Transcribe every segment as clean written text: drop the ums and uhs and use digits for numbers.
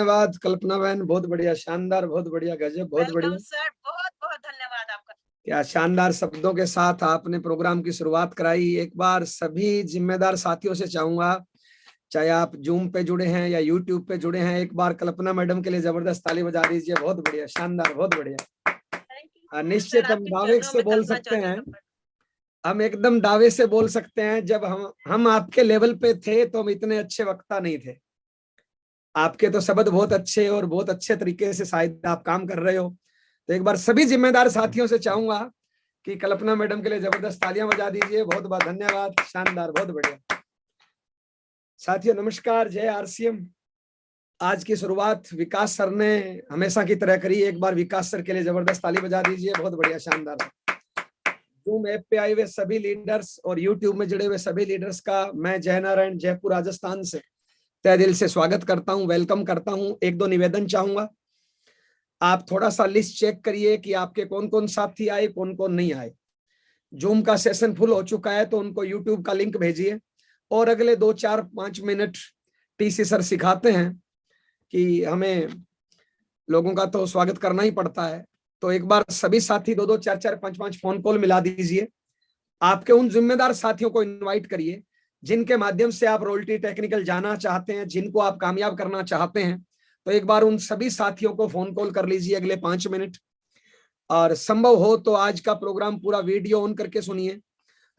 धन्यवाद कल्पना बहन, बहुत बढ़िया, शानदार, बहुत बढ़िया, गजब, बहुत बढ़िया सर, बहुत बहुत धन्यवाद आपका। क्या शानदार शब्दों के साथ आपने प्रोग्राम की शुरुआत कराई। एक बार सभी जिम्मेदार साथियों से चाहूंगा, चाहे आप जूम पे जुड़े हैं या यूट्यूब पे जुड़े हैं, एक बार कल्पना मैडम के लिए जबरदस्त ताली बजा दीजिए। बहुत बढ़िया, शानदार, बहुत बढ़िया। निश्चित हम दावे से बोल सकते हैं, हम एकदम दावे से बोल सकते हैं, जब हम आपके लेवल पे थे तो हम इतने अच्छे वक्ता नहीं थे। आपके तो शब्द बहुत अच्छे और बहुत अच्छे तरीके से शायद आप काम कर रहे हो। तो एक बार सभी जिम्मेदार साथियों से चाहूंगा कि कल्पना मैडम के लिए जबरदस्त तालियां बजा दीजिए। बहुत बहुत धन्यवाद, शानदार, बहुत बढ़िया। साथियों नमस्कार, जय आरसीएम। आज की शुरुआत विकास सर ने हमेशा की तरह करी। एक बार विकास सर के लिए जबरदस्त ताली बजा दीजिए। बहुत बढ़िया, शानदार। जूम ऐप पे आए हुए सभी लीडर्स और यूट्यूब में जुड़े हुए सभी लीडर्स का मैं जय नारायण जयपुर राजस्थान से तहे दिल से स्वागत करता हूं, वेलकम करता हूं। एक दो निवेदन चाहूंगा, आप थोड़ा सा लिस्ट चेक करिए कि आपके कौन कौन साथी आए, कौन कौन नहीं आए। जूम का सेशन फुल हो चुका है तो उनको यूट्यूब का लिंक भेजिए। और अगले 2-4-5 मिनट टीसी सर सिखाते हैं कि हमें लोगों का तो स्वागत करना ही पड़ता है। तो एक बार सभी साथी 2-2, 4-4, 5-5 फोन कॉल मिला दीजिए। आपके उन जिम्मेदार साथियों को इन्वाइट करिए जिनके माध्यम से आप रोयल्टी टेक्निकल जाना चाहते हैं, जिनको आप कामयाब करना चाहते हैं। तो एक बार उन सभी साथियों को फोन कॉल कर लीजिए अगले 5 मिनट। और संभव हो तो आज का प्रोग्राम पूरा वीडियो ऑन करके सुनिए।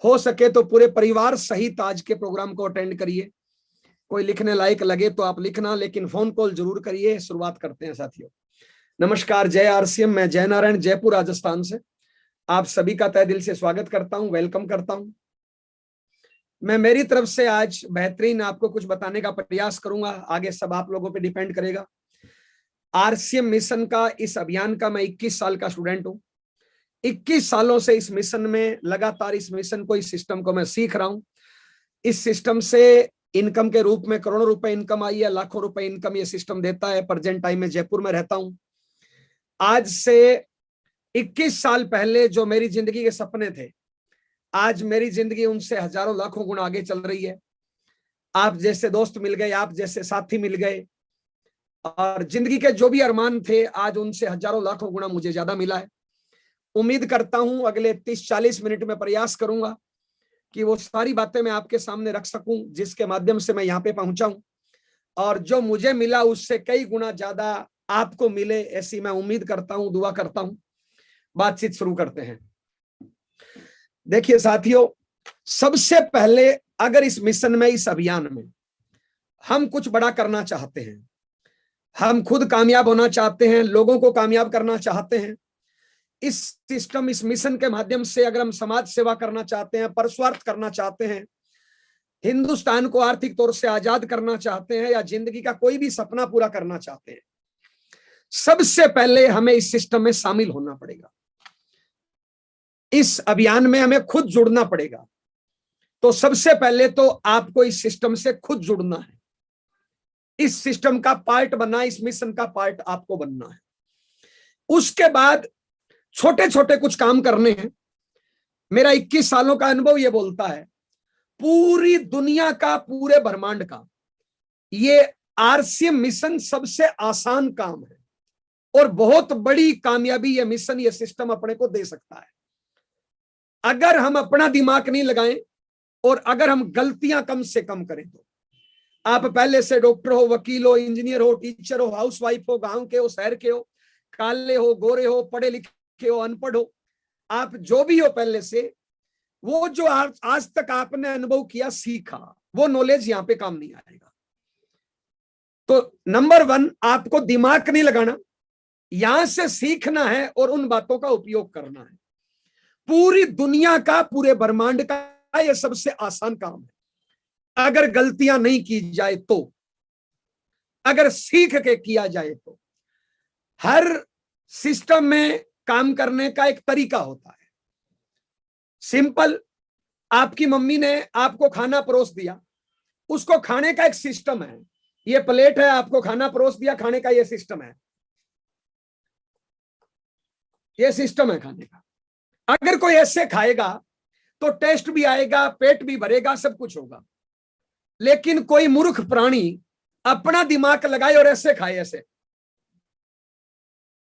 हो सके तो पूरे परिवार सहित आज के प्रोग्राम को अटेंड करिए। कोई लिखने लायक लगे तो आप लिखना, लेकिन फोन कॉल जरूर करिए। शुरुआत करते हैं साथियों। नमस्कार, जय आरसीएम। मैं जय नारायण जयपुर राजस्थान से आप सभी का तहे दिल से स्वागत करता हूं, वेलकम करता हूं। मैं मेरी तरफ से आज बेहतरीन आपको कुछ बताने का प्रयास करूंगा, आगे सब आप लोगों पे डिपेंड करेगा। आरसीएम मिशन का, इस अभियान का मैं 21 साल का स्टूडेंट हूं। 21 सालों से इस मिशन में लगातार इस मिशन को, इस सिस्टम को मैं सीख रहा हूं। इस सिस्टम से इनकम के रूप में करोड़ों रुपए इनकम आई है, लाखों रुपए इनकम ये सिस्टम देता है। प्रेजेंट टाइम में जयपुर में रहता हूं। आज से 21 साल पहले जो मेरी जिंदगी के सपने थे, आज मेरी जिंदगी उनसे हजारों लाखों गुना आगे चल रही है। आप जैसे दोस्त मिल गए, आप जैसे साथी मिल गए, और जिंदगी के जो भी अरमान थे आज उनसे हजारों लाखों गुना मुझे ज्यादा मिला है। उम्मीद करता हूं अगले 30-40 मिनट में प्रयास करूंगा कि वो सारी बातें मैं आपके सामने रख सकूं जिसके माध्यम से मैं यहाँ पे पहुंचा हूं, और जो मुझे मिला उससे कई गुना ज्यादा आपको मिले, ऐसी मैं उम्मीद करता हूं, दुआ करता हूं। बातचीत शुरू करते हैं। देखिए साथियों, सबसे पहले अगर इस मिशन में, इस अभियान में हम कुछ बड़ा करना चाहते हैं, हम खुद कामयाब होना चाहते हैं, लोगों को कामयाब करना चाहते हैं, इस सिस्टम, इस मिशन के माध्यम से अगर हम समाज सेवा करना चाहते हैं, परस्वार्थ करना चाहते हैं, हिंदुस्तान को आर्थिक तौर से आजाद करना चाहते हैं, या जिंदगी का कोई भी सपना पूरा करना चाहते हैं, सबसे पहले हमें इस सिस्टम में शामिल होना पड़ेगा। इस अभियान में हमें खुद जुड़ना पड़ेगा। तो सबसे पहले तो आपको इस सिस्टम से खुद जुड़ना है, इस सिस्टम का पार्ट बनना, इस मिशन का पार्ट आपको बनना है। उसके बाद छोटे छोटे कुछ काम करने हैं। मेरा 21 सालों का अनुभव ये बोलता है, पूरी दुनिया का, पूरे ब्रह्मांड का ये आरसीएम मिशन सबसे आसान काम है, और बहुत बड़ी कामयाबी ये मिशन, ये सिस्टम अपने को दे सकता है अगर हम अपना दिमाग नहीं लगाएं और अगर हम गलतियां कम से कम करें। तो आप पहले से डॉक्टर हो, वकील हो, इंजीनियर हो, टीचर हो, हाउसवाइफ हो, गांव के हो, शहर के हो, काले हो, गोरे हो, पढ़े लिखे हो, अनपढ़ हो, आप जो भी हो, पहले से वो जो आज तक आपने अनुभव किया, सीखा, वो नॉलेज यहां पे काम नहीं आएगा। तो नंबर 1, आपको दिमाग नहीं लगाना, यहां से सीखना है और उन बातों का उपयोग करना है। पूरी दुनिया का, पूरे ब्रह्मांड का यह सबसे आसान काम है अगर गलतियां नहीं की जाए तो, अगर सीख के किया जाए तो। हर सिस्टम में काम करने का एक तरीका होता है। सिंपल, आपकी मम्मी ने आपको खाना परोस दिया, उसको खाने का एक सिस्टम है। ये प्लेट है, आपको खाना परोस दिया, खाने का ये सिस्टम है, ये सिस्टम है खाने का। अगर कोई ऐसे खाएगा तो टेस्ट भी आएगा, पेट भी भरेगा, सब कुछ होगा। लेकिन कोई मूर्ख प्राणी अपना दिमाग लगाए और ऐसे खाए, ऐसे,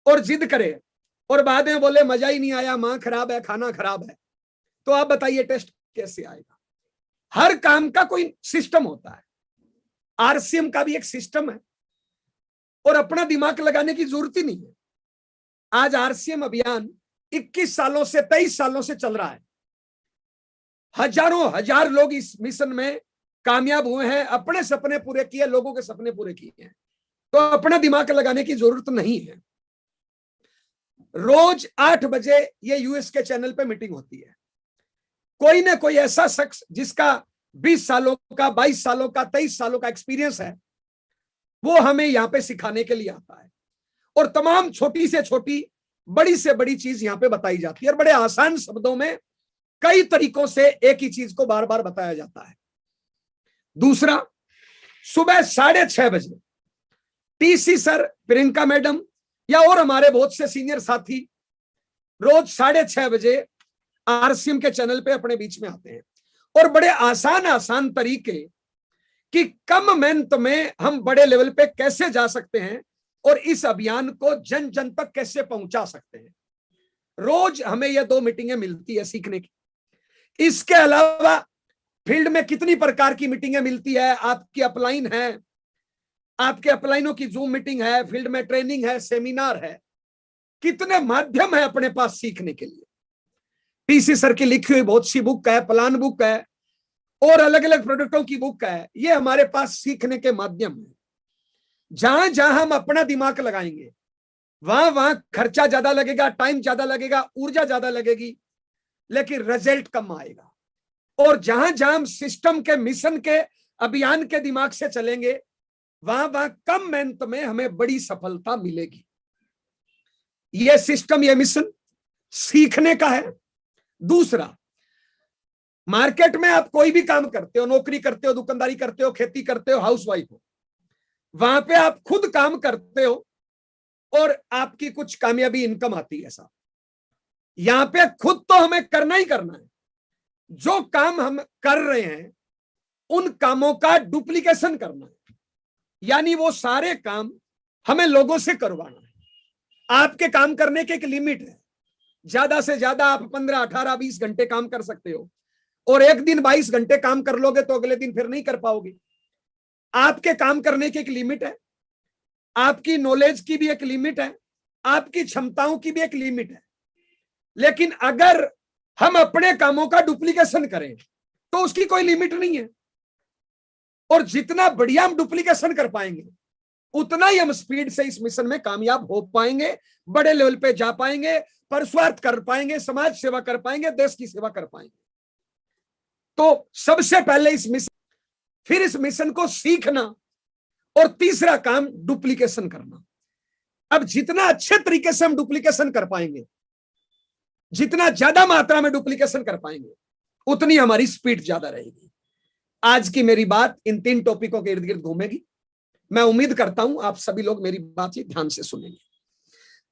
और जिद करे और बाद में बोले मजा ही नहीं आया, मां खराब है, खाना खराब है, तो आप बताइए टेस्ट कैसे आएगा? हर काम का कोई सिस्टम होता है, आरसीएम का भी एक सिस्टम है, और अपना दिमाग लगाने की जरूरत ही नहीं है। आज आरसीएम अभियान 21 सालों से 23 सालों से चल रहा है। हजारों हजार लोग इस मिशन में कामयाब हुए हैं, अपने सपने पूरे किए, लोगों के सपने पूरे किए हैं। तो अपना दिमाग लगाने की जरूरत नहीं है। रोज 8 बजे ये यूएस के चैनल पे मीटिंग होती है। कोई ना कोई ऐसा शख्स जिसका 20 सालों का, 22 सालों का, 23 सालों का एक्सपीरियंस है, वो हमें यहाँ पे सिखाने के लिए आता है, और तमाम छोटी से छोटी, बड़ी से बड़ी चीज यहाँ पे बताई जाती है, और बड़े आसान शब्दों में कई तरीकों से एक ही चीज को बार बार बताया जाता है। दूसरा, सुबह 6:30 बजे टीसी सर, प्रियंका मैडम या और हमारे बहुत से सीनियर साथी रोज 6:30 बजे आरसीएम के चैनल पे अपने बीच में आते हैं, और बड़े आसान आसान तरीके कि कम मेहनत में हम बड़े लेवल पे कैसे जा सकते हैं और इस अभियान को जन जन तक कैसे पहुंचा सकते हैं। रोज हमें ये 2 मीटिंगें मिलती है सीखने की। इसके अलावा फील्ड में कितनी प्रकार की मीटिंगें मिलती है। आपकी अपलाइन है, आपके अपलाइनों की जूम मीटिंग है, फील्ड में ट्रेनिंग है, सेमिनार है, कितने माध्यम है अपने पास सीखने के लिए। टीसी सर की लिखी हुई बहुत सी बुक है, प्लान बुक है, और अलग अलग प्रोडक्टों की बुक है। ये हमारे पास सीखने के माध्यम है। जहां जहां हम अपना दिमाग लगाएंगे, वहां वहां खर्चा ज्यादा लगेगा, टाइम ज्यादा लगेगा, ऊर्जा ज्यादा लगेगी, लेकिन रिजल्ट कम आएगा। और जहां जहां हम सिस्टम के, मिशन के, अभियान के दिमाग से चलेंगे, वहां वहां कम मेहनत में हमें बड़ी सफलता मिलेगी। यह सिस्टम, यह मिशन सीखने का है। दूसरा, मार्केट में आप कोई भी काम करते हो, नौकरी करते हो, दुकानदारी करते हो, खेती करते हो, हाउसवाइफ हो, वहां पे आप खुद काम करते हो और आपकी कुछ कामयाबी इनकम आती है। ऐसा यहां पे खुद तो हमें करना ही करना है। जो काम हम कर रहे हैं उन कामों का डुप्लीकेशन करना है, यानी वो सारे काम हमें लोगों से करवाना है। आपके काम करने की एक लिमिट है। ज्यादा से ज्यादा आप 15, 18, 20 घंटे काम कर सकते हो, और एक दिन 22 घंटे काम कर लोगे तो अगले दिन फिर नहीं कर पाओगे। आपके काम करने की एक लिमिट है, आपकी नॉलेज की भी एक लिमिट है, आपकी क्षमताओं की भी एक लिमिट है। लेकिन अगर हम अपने कामों का डुप्लीकेशन करें तो उसकी कोई लिमिट नहीं है। और जितना बढ़िया हम डुप्लीकेशन कर पाएंगे, उतना ही हम स्पीड से इस मिशन में कामयाब हो पाएंगे, बड़े लेवल पे जा पाएंगे, परस्वार्थ कर पाएंगे, समाज सेवा कर पाएंगे, देश की सेवा कर पाएंगे। तो सबसे पहले इस मिशन, फिर इस मिशन को सीखना, और तीसरा काम डुप्लीकेशन करना। अब जितना अच्छे तरीके से हम डुप्लीकेशन कर पाएंगे, जितना ज्यादा मात्रा में डुप्लीकेशन कर पाएंगे, उतनी हमारी स्पीड ज्यादा रहेगी। आज की मेरी बात इन 3 टॉपिकों के इर्द गिर्द घूमेगी। मैं उम्मीद करता हूं आप सभी लोग मेरी बात ध्यान से सुनेंगे।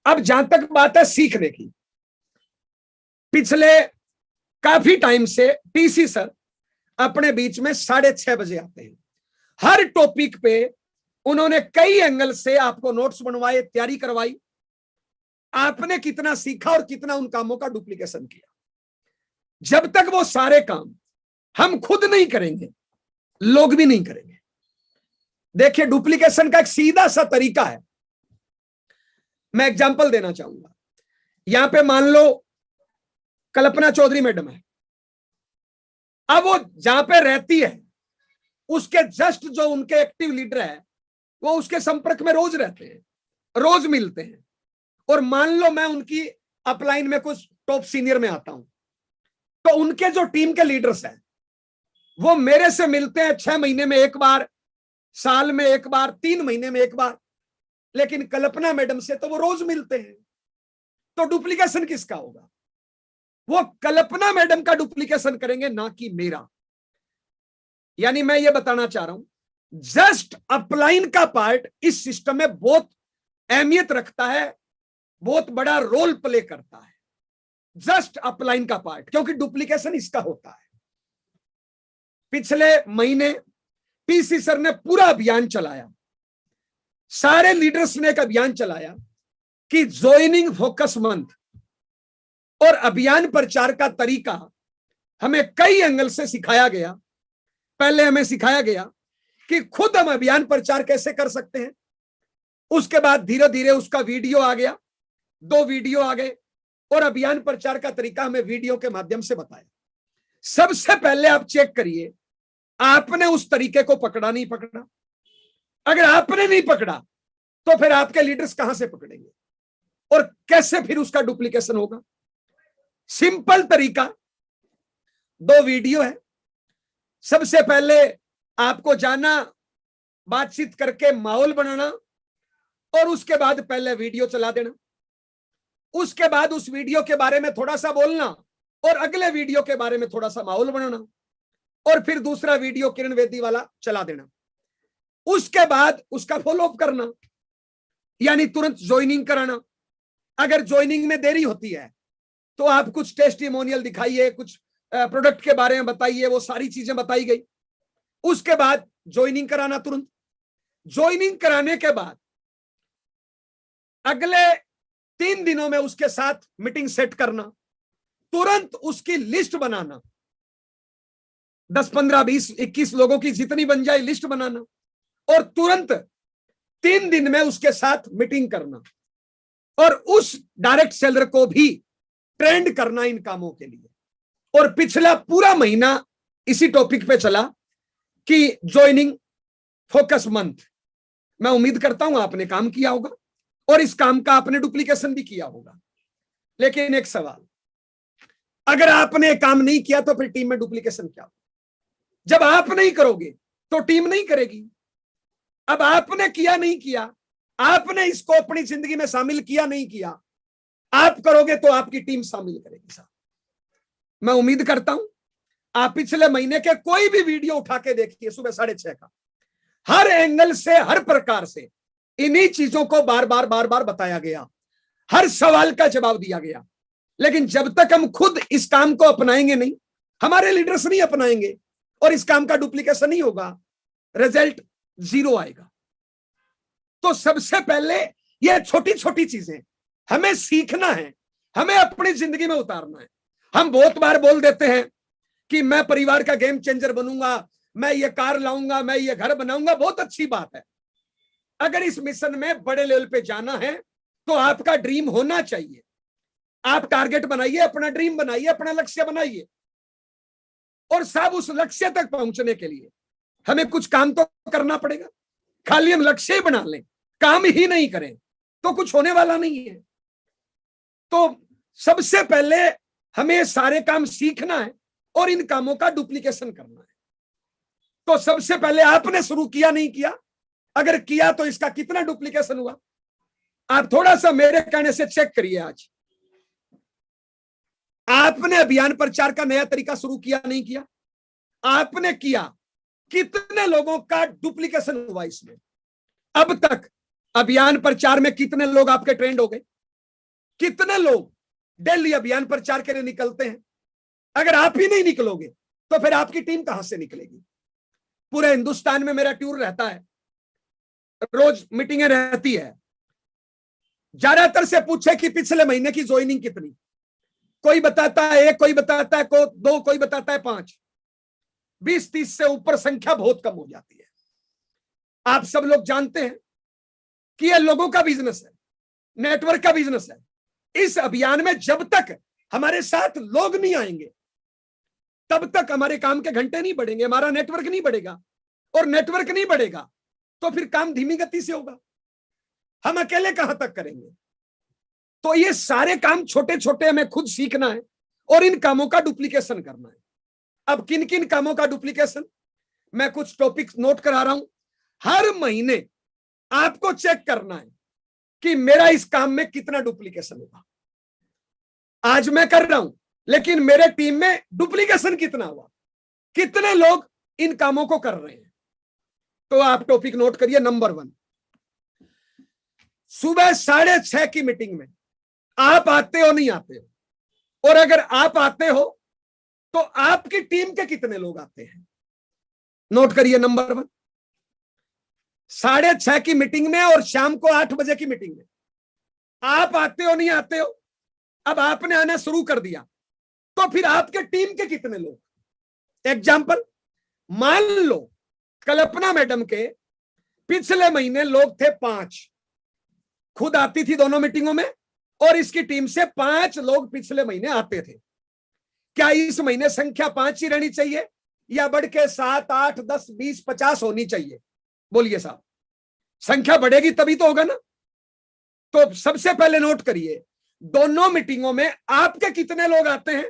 अब जहां तक बात है सीखने की, पिछले काफी टाइम से टीसी सर अपने बीच में 6:30 बजे आते हैं। हर टॉपिक पे उन्होंने कई एंगल से आपको नोट्स बनवाए, तैयारी करवाई। आपने कितना सीखा और कितना उन कामों का डुप्लीकेशन किया। जब तक वो सारे काम हम खुद नहीं करेंगे, लोग भी नहीं करेंगे। देखिए, डुप्लीकेशन का एक सीधा सा तरीका है। मैं एग्जांपल देना चाहूंगा। यहां पे मान लो कल्पना चौधरी मैडम है। अब वो जहां पे रहती है, उसके जस्ट जो उनके एक्टिव लीडर है, वो उसके संपर्क में रोज रहते हैं, रोज मिलते हैं। और मान लो मैं उनकी अपलाइन में कुछ टॉप सीनियर में आता हूं, तो उनके जो टीम के लीडर्स हैं, वो मेरे से मिलते हैं 6 महीने में एक बार, साल में एक बार, 3 महीने में एक बार। लेकिन कल्पना मैडम से तो वो रोज मिलते हैं। तो डुप्लीकेशन किसका होगा? वो कल्पना मैडम का डुप्लीकेशन करेंगे, ना कि मेरा। यानी मैं ये बताना चाह रहा हूं, जस्ट अपलाइन का पार्ट इस सिस्टम में बहुत अहमियत रखता है, बहुत बड़ा रोल प्ले करता है। जस्ट अपलाइन का पार्ट, क्योंकि डुप्लीकेशन इसका होता है। पिछले महीने पीसी सर ने पूरा अभियान चलाया, सारे लीडर्स ने एक अभियान चलाया कि ज्वाइनिंग फोकस मंथ और अभियान प्रचार का तरीका हमें कई एंगल से सिखाया गया। पहले हमें सिखाया गया कि खुद हम अभियान प्रचार कैसे कर सकते हैं, उसके बाद धीरे धीरे उसका वीडियो आ गया, 2 वीडियो आ गए और अभियान प्रचार का तरीका हमें वीडियो के माध्यम से बताया। सबसे पहले आप चेक करिए आपने उस तरीके को पकड़ा नहीं पकड़ा। अगर आपने नहीं पकड़ा तो फिर आपके लीडर्स कहां से पकड़ेंगे और कैसे फिर उसका डुप्लीकेशन होगा। सिंपल तरीका, 2 वीडियो है। सबसे पहले आपको जाना, बातचीत करके माहौल बनाना और उसके बाद पहले वीडियो चला देना। उसके बाद उस वीडियो के बारे में थोड़ा सा बोलना और अगले वीडियो के बारे में थोड़ा सा माहौल बनाना और फिर दूसरा वीडियो किरण वेदी वाला चला देना। उसके बाद उसका फॉलोअप करना, यानी तुरंत ज्वाइनिंग कराना। अगर ज्वाइनिंग में देरी होती है तो आप कुछ टेस्टिमोनियल दिखाइए, कुछ प्रोडक्ट के बारे में बताइए, वो सारी चीजें बताई गई। उसके बाद ज्वाइनिंग कराना तुरंत। ज्वाइनिंग कराने के बाद अगले 3 दिनों में उसके साथ मीटिंग सेट करना, तुरंत उसकी लिस्ट बनाना, 10, 15, 20, 21 लोगों की जितनी बन जाए लिस्ट बनाना और तुरंत 3 दिन में उसके साथ मीटिंग करना और उस डायरेक्ट सेलर को भी ट्रेंड करना इन कामों के लिए। और पिछला पूरा महीना इसी टॉपिक पे चला कि ज्वाइनिंग फोकस मंथ। मैं उम्मीद करता हूं आपने काम किया होगा और इस काम का आपने डुप्लीकेशन भी किया होगा। लेकिन एक सवाल, अगर आपने काम नहीं किया तो फिर टीम में डुप्लीकेशन क्या होगा? जब आप नहीं करोगे तो टीम नहीं करेगी। अब आपने किया नहीं किया, आपने इसको अपनी जिंदगी में शामिल किया नहीं किया, आप करोगे तो आपकी टीम शामिल करेगी। साहब, मैं उम्मीद करता हूं आप पिछले महीने के कोई भी वीडियो उठा के देखिए, सुबह 6:30 का, हर एंगल से, हर प्रकार से इन्हीं चीजों को बार बार बताया गया, हर सवाल का जवाब दिया गया। लेकिन जब तक हम खुद इस काम को अपनाएंगे नहीं, हमारे लीडर्स नहीं अपनाएंगे और इस काम का डुप्लीकेशन नहीं होगा, रिजल्ट 0 आएगा। तो सबसे पहले ये छोटी छोटी चीजें हमें सीखना है, हमें अपनी जिंदगी में उतारना है। हम बहुत बार बोल देते हैं कि मैं परिवार का गेम चेंजर बनूंगा, मैं ये कार लाऊंगा, मैं ये घर बनाऊंगा। बहुत अच्छी बात है। अगर इस मिशन में बड़े लेवल पे जाना है तो आपका ड्रीम होना चाहिए। आप टारगेट बनाइए, अपना ड्रीम बनाइए, अपना लक्ष्य बनाइए और सब उस लक्ष्य तक पहुंचने के लिए हमें कुछ काम तो करना पड़ेगा। खाली हम लक्ष्य ही बना लें, काम ही नहीं करें तो कुछ होने वाला नहीं है। तो सबसे पहले हमें सारे काम सीखना है और इन कामों का डुप्लीकेशन करना है। तो सबसे पहले आपने शुरू किया नहीं किया, अगर किया तो इसका कितना डुप्लीकेशन हुआ आप थोड़ा सा मेरे कहने से चेक करिए। आज आपने अभियान प्रचार का नया तरीका शुरू किया नहीं किया, आपने किया, कितने लोगों का डुप्लीकेशन हुआ इसमें? अब तक अभियान प्रचार में कितने लोग आपके ट्रेंड हो गए? कितने लोग डेली अभियान प्रचार के लिए निकलते हैं? अगर आप ही नहीं निकलोगे तो फिर आपकी टीम कहां से निकलेगी? पूरे हिंदुस्तान में मेरा टूर रहता है, रोज मीटिंगें रहती है। ज्यादातर से पूछे कि पिछले महीने की ज्वाइनिंग कितनी, कोई बताता है 1, कोई बताता है 2, कोई बताता है 5। 20-30 से ऊपर संख्या बहुत कम हो जाती है। आप सब लोग जानते हैं कि यह लोगों का बिजनेस है, नेटवर्क का बिजनेस है। इस अभियान में जब तक हमारे साथ लोग नहीं आएंगे तब तक हमारे काम के घंटे नहीं बढ़ेंगे, हमारा नेटवर्क नहीं बढ़ेगा और नेटवर्क नहीं बढ़ेगा तो फिर काम धीमी गति से होगा। हम अकेले कहां तक करेंगे? तो ये सारे काम छोटे छोटे हमें खुद सीखना है और इन कामों का डुप्लीकेशन करना है। अब किन किन कामों का डुप्लीकेशन, मैं कुछ टॉपिक नोट करा रहा हूं। हर महीने आपको चेक करना है कि मेरा इस काम में कितना डुप्लीकेशन होगा। आज मैं कर रहा हूं लेकिन मेरे टीम में डुप्लीकेशन कितना हुआ, कितने लोग इन कामों को कर रहे हैं। तो आप टॉपिक नोट करिए। नंबर 1, सुबह 6:30 की मीटिंग में आप आते हो नहीं आते हो? और अगर आप आते हो तो आपकी टीम के कितने लोग आते हैं? नोट करिए नंबर 1, 6:30 की मीटिंग में और शाम को 8 बजे की मीटिंग में आप आते हो नहीं आते हो? अब आपने आना शुरू कर दिया तो फिर आपके टीम के कितने लोग? एग्जाम्पल, मान लो कल्पना मैडम के पिछले महीने लोग थे 5, खुद आती थी दोनों मीटिंगों में और इसकी टीम से 5 लोग पिछले महीने आते थे। क्या इस महीने संख्या 5 ही रहनी चाहिए या बढ़ के 7, 8, 10, 20, 50 होनी चाहिए? बोलिए साहब, संख्या बढ़ेगी तभी तो होगा ना। तो सबसे पहले नोट करिए, दोनों मीटिंगों में आपके कितने लोग आते हैं?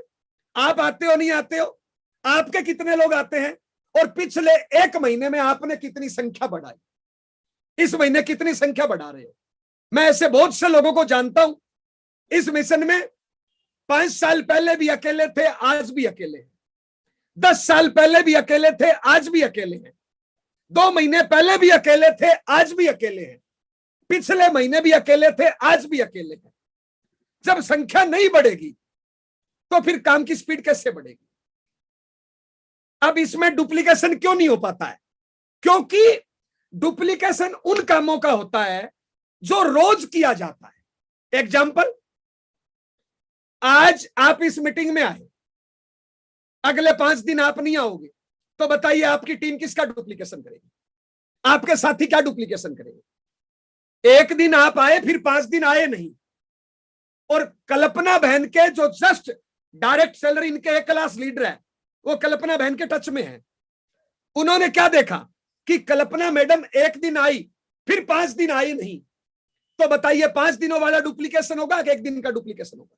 आप आते हो नहीं आते हो? आपके कितने लोग आते हैं? और पिछले 1 महीने में आपने कितनी संख्या बढ़ाई? इस महीने कितनी संख्या बढ़ा रहे हो? मैं ऐसे बहुत से लोगों को जानता हूं इस मिशन में 5 साल पहले भी अकेले थे, आज भी अकेले हैं। 10 साल पहले भी अकेले थे, आज भी अकेले हैं। 2 महीने पहले भी अकेले थे, आज भी अकेले हैं। पिछले महीने भी अकेले थे, आज भी अकेले हैं। जब संख्या नहीं बढ़ेगी तो फिर काम की स्पीड कैसे बढ़ेगी? अब इसमें डुप्लीकेशन क्यों नहीं हो पाता है? क्योंकि डुप्लीकेशन उन कामों का होता है जो रोज किया जाता है। एग्जाम्पल, आज आप इस मीटिंग में आए, अगले 5 दिन आप नहीं आओगे, तो बताइए आपकी टीम किसका डुप्लीकेशन करेगी? आपके साथी क्या डुप्लीकेशन करेंगे? 1 दिन आप आए, फिर 5 दिन आए नहीं, और कल्पना बहन के जो जस्ट डायरेक्ट सैलरी इनके 1 क्लास लीडर है, वो कल्पना बहन के टच में है। उन्होंने क्या देखा कि कल्पना मैडम 1 दिन आई, फिर 5 दिन आई नहीं, तो बताइए 5 दिनों वाला डुप्लीकेशन होगा कि 1 दिन का डुप्लीकेशन होगा?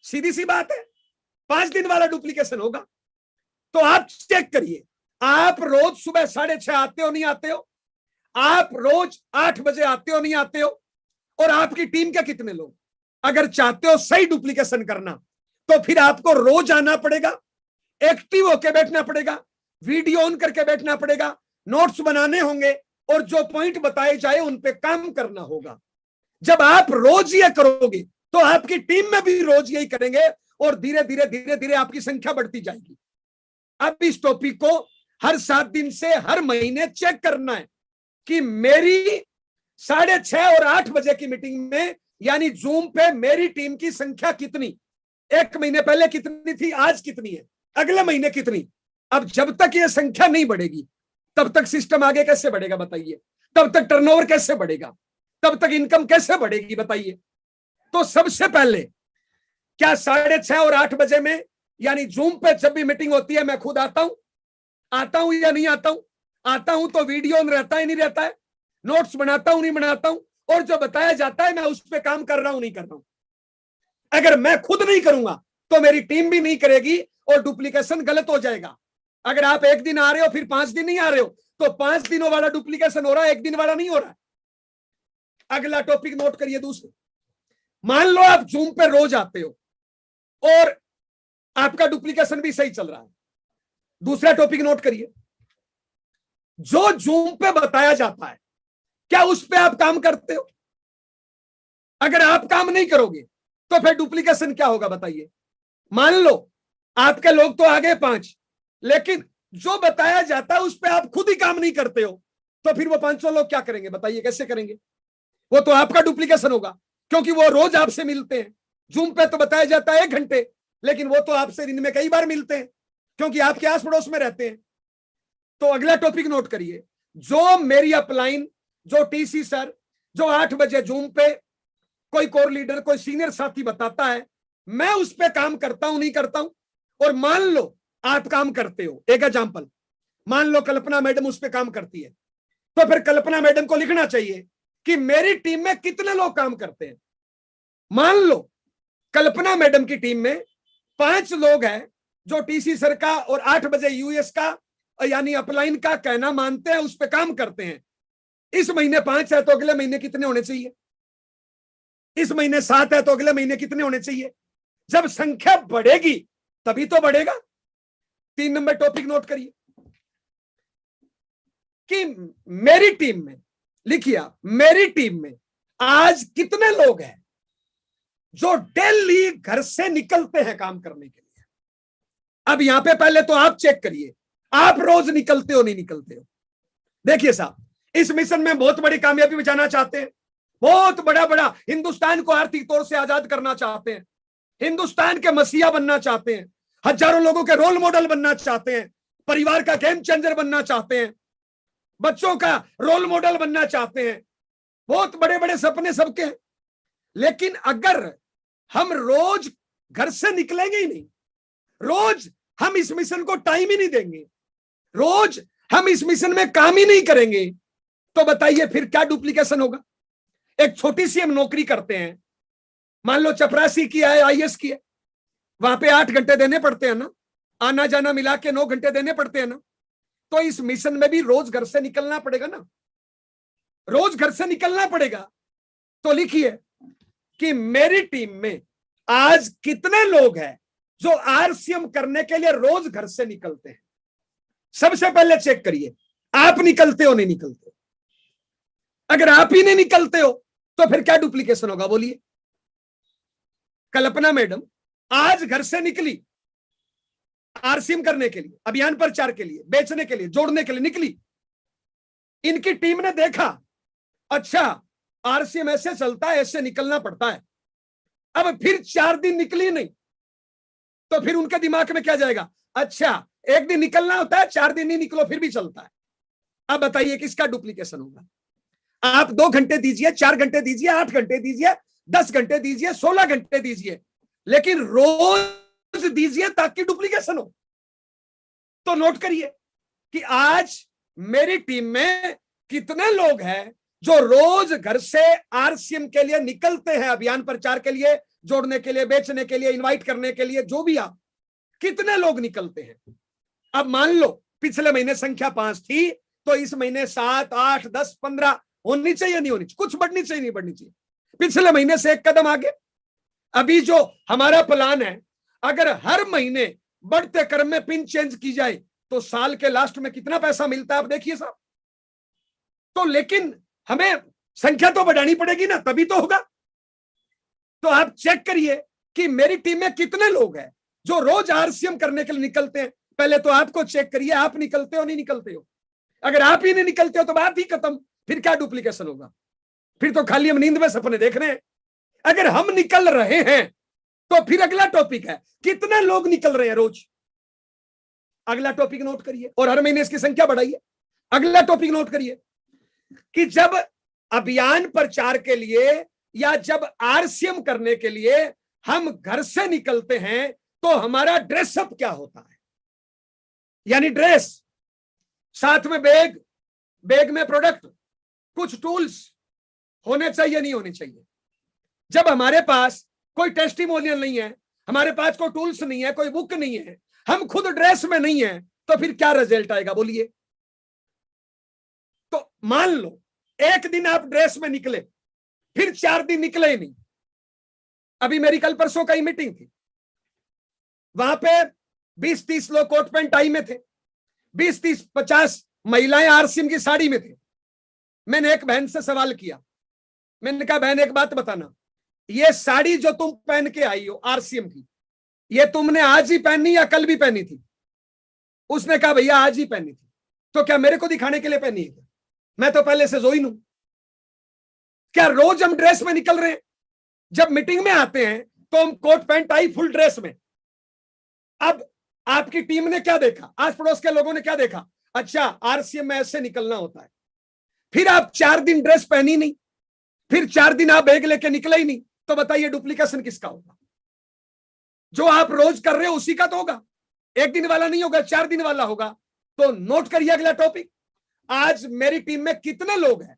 सीधी सी बात है, 5 दिन वाला डुप्लीकेशन होगा। तो आप चेक करिए, आप रोज सुबह 6:30 आते हो नहीं आते हो? आप रोज 8 बजे आते हो नहीं आते हो? और आपकी टीम के कितने लोग? अगर चाहते हो सही डुप्लीकेशन करना तो फिर आपको रोज आना पड़ेगा, एक्टिव होकर बैठना पड़ेगा, वीडियो ऑन करके बैठना पड़ेगा, नोट्स बनाने होंगे और जो पॉइंट बताए जाए उन पे काम करना होगा। जब आप रोज ये करोगे तो आपकी टीम में भी रोज यही करेंगे और धीरे धीरे धीरे धीरे आपकी संख्या बढ़ती जाएगी। अब इस टॉपिक को हर 7 दिन से हर महीने चेक करना है कि मेरी 6:30 और 8 बजे की मीटिंग में यानी जूम पे मेरी टीम की संख्या कितनी? 1 महीने पहले कितनी थी, आज कितनी है, अगले महीने कितनी? अब जब तक ये संख्या नहीं बढ़ेगी तब तक सिस्टम आगे कैसे बढ़ेगा बताइए? तब तक टर्नओवर कैसे बढ़ेगा? तब तक इनकम कैसे बढ़ेगी बताइए? तो सबसे पहले क्या 6:30 और 8 बजे में यानी जूम पे जब भी मीटिंग होती है मैं खुद आता हूं या नहीं आता हूं? आता हूं तो वीडियो ऑन रहता है नहीं रहता है? नोट्स बनाता हूं नहीं बनाता हूं? और जो बताया जाता है मैं उस पर काम कर रहा हूं नहीं कर रहा हूं? अगर मैं खुद नहीं करूंगा तो मेरी टीम भी नहीं करेगी और डुप्लीकेशन गलत हो जाएगा। अगर आप 1 दिन आ रहे हो फिर 5 दिन नहीं आ रहे हो तो 5 दिनों वाला डुप्लीकेशन हो रहा है, 1 दिन वाला नहीं हो रहा है। अगला टॉपिक नोट करिए दूसरा, मान लो आप जूम पे रोज आते हो और आपका डुप्लीकेशन भी सही चल रहा है। दूसरा टॉपिक नोट करिए, जो जूम पे बताया जाता है क्या उस पे आप काम करते हो? अगर आप काम नहीं करोगे तो फिर डुप्लीकेशन क्या होगा बताइए? मान लो आपके लोग तो आ गए 5, लेकिन जो बताया जाता है उस पे आप खुद ही काम नहीं करते हो, तो फिर वो 500 लोग क्या करेंगे बताइए? कैसे करेंगे? वो तो आपका डुप्लीकेशन होगा क्योंकि वो रोज आपसे मिलते हैं। जूम पे तो बताया जाता है 1 घंटे, लेकिन वो तो आपसे दिन में कई बार मिलते हैं क्योंकि आपके आस पड़ोस में रहते हैं। तो अगला टॉपिक नोट करिए, जो मेरी अपलाइन, जो टीसी सर, जो 8 बजे जूम पे कोई कोर लीडर, कोई सीनियर साथी बताता है, मैं उस पर काम करता हूं नहीं करता हूं? और मान लो आप काम करते हो, एक एग्जांपल, मान लो कल्पना मैडम उस पर काम करती है, तो फिर कल्पना मैडम को लिखना चाहिए कि मेरी टीम में कितने लोग काम करते हैं। मान लो कल्पना मैडम की टीम में 5 लोग हैं जो टीसी सर का और 8 बजे यूएस का यानी अपलाइन का कहना मानते हैं, उस पर काम करते हैं। इस महीने 5 है तो अगले महीने कितने होने चाहिए? इस महीने 7 है तो अगले महीने कितने होने चाहिए? जब संख्या बढ़ेगी तभी तो बढ़ेगा। 3 नंबर टॉपिक नोट करिए कि मेरी टीम में, लिखिए आप, मेरी टीम में आज कितने लोग हैं जो डेली घर से निकलते हैं काम करने के लिए। अब यहां पे पहले तो आप चेक करिए, आप रोज निकलते हो नहीं निकलते हो? देखिए साहब, इस मिशन में बहुत बड़ी कामयाबी बचाना चाहते हैं, बहुत बड़ा बड़ा हिंदुस्तान को आर्थिक तौर से आजाद करना चाहते हैं, हिंदुस्तान के मसीहा बनना चाहते हैं, हजारों लोगों के रोल मॉडल बनना चाहते हैं, परिवार का गेम चेंजर बनना चाहते हैं, बच्चों का रोल मॉडल बनना चाहते हैं। बहुत बड़े बड़े सपने सबके हैं। लेकिन अगर हम रोज घर से निकलेंगे ही नहीं, रोज हम इस मिशन को टाइम ही नहीं देंगे, रोज हम इस मिशन में काम ही नहीं करेंगे, तो बताइए फिर क्या डुप्लीकेशन होगा? एक छोटी सी हम नौकरी करते हैं, मान लो चपरासी किया है, आईएएस की है, वहां पे 8 घंटे देने पड़ते हैं ना, आना जाना मिला के 9 घंटे देने पड़ते हैं ना। तो इस मिशन में भी रोज घर से निकलना पड़ेगा ना, रोज घर से निकलना पड़ेगा। तो लिखिए कि मेरी टीम में आज कितने लोग हैं जो आरसीएम करने के लिए रोज घर से निकलते हैं। सबसे पहले चेक करिए, आप निकलते हो नहीं निकलते हो? अगर आप ही नहीं निकलते हो तो फिर क्या डुप्लीकेशन होगा बोलिए? कल्पना मैडम आज घर से निकली आरसीएम करने के लिए, अभियान प्रचार के लिए, बेचने के लिए, जोड़ने के लिए निकली। इनकी टीम ने देखा, अच्छा आरसीएम ऐसे चलता है, ऐसे निकलना पड़ता है। अब फिर 4 दिन निकली नहीं, तो फिर उनके दिमाग में क्या जाएगा? अच्छा 1 दिन निकलना होता है, 4 दिन नहीं निकलो फिर भी चलता है। अब बताइए किसका डुप्लीकेशन होगा? आप 2 घंटे दीजिए, 4 घंटे दीजिए, 8 घंटे दीजिए, 10 घंटे दीजिए, 16 घंटे दीजिए, लेकिन रोज दीजिए ताकि डुप्लीकेशन हो। तो नोट करिए कि आज मेरी टीम में कितने लोग हैं जो रोज घर से आरसीएम के लिए निकलते हैं, अभियान प्रचार के लिए, जोड़ने के लिए, बेचने के लिए, इनवाइट करने के लिए, जो भी आप कितने लोग निकलते हैं। अब मान लो पिछले महीने संख्या 5 थी, तो इस महीने 7, 8, 10, 15 होनी चाहिए, नहीं होनी चाहिए? कुछ बढ़नी चाहिए, नहीं बढ़नी चाहिए? पिछले महीने से 1 कदम आगे। अभी जो हमारा प्लान है, अगर हर महीने बढ़ते क्रम में पिन चेंज की जाए तो साल के लास्ट में कितना पैसा मिलता है आप देखिए साहब। तो लेकिन हमें संख्या तो बढ़ानी पड़ेगी ना, तभी तो होगा। तो आप चेक करिए कि मेरी टीम में कितने लोग हैं जो रोज आरसीएम करने के लिए निकलते हैं। पहले तो आपको चेक करिए, आप निकलते हो नहीं निकलते हो? अगर आप ही नहीं निकलते हो तो बात ही खत्म, फिर क्या डुप्लीकेशन होगा? फिर तो खाली हम नींद में सपने देख रहे हैं। अगर हम निकल रहे हैं तो फिर अगला टॉपिक है कितने लोग निकल रहे हैं रोज। अगला टॉपिक नोट करिए और हर महीने इसकी संख्या बढ़ाइए। अगला टॉपिक नोट करिए कि जब अभियान प्रचार के लिए या जब आरसीएम करने के लिए हम घर से निकलते हैं तो हमारा ड्रेसअप क्या होता है? यानी ड्रेस, साथ में बैग, बैग में प्रोडक्ट, कुछ टूल्स होने चाहिए, नहीं होने चाहिए? जब हमारे पास कोई टेस्टिमोनियल नहीं है, हमारे पास कोई टूल्स नहीं है, कोई बुक नहीं है, हम खुद ड्रेस में नहीं है, तो फिर क्या रिजल्ट आएगा बोलिए? तो मान लो 1 दिन आप ड्रेस में निकले, फिर 4 दिन निकले ही नहीं। अभी मेरी कल परसों का ही मीटिंग थी, वहां पे 20-30 लोग कोट पैंट टाई में थे, 20-30-50 महिलाएं आरसीएम की साड़ी में थे। मैंने एक बहन से सवाल किया, मैंने कहा बहन एक बात बताना, ये साड़ी जो तुम पहन के आई हो आरसीएम की, ये तुमने आज ही पहनी या कल भी पहनी थी? उसने कहा भैया आज ही पहनी थी। तो क्या मेरे को दिखाने के लिए पहनी है? मैं तो पहले से जोइन हूं। क्या रोज हम ड्रेस में निकल रहे हैं? जब मीटिंग में आते हैं तो हम coat pant tie full dress में। अब आपकी टीम ने क्या देखा, आस पड़ोस के लोगों ने क्या देखा? अच्छा आरसीएम में ऐसे निकलना होता है। फिर आप 4 दिन ड्रेस पहनी नहीं, फिर 4 दिन आप बैग लेके निकले ही नहीं, तो बताइए डुप्लीकेशन किसका होगा? जो आप रोज कर रहे हो उसी का तो होगा, 1 दिन वाला नहीं होगा, 4 दिन वाला होगा। तो नोट करिए अगला टॉपिक, आज मेरी टीम में कितने लोग हैं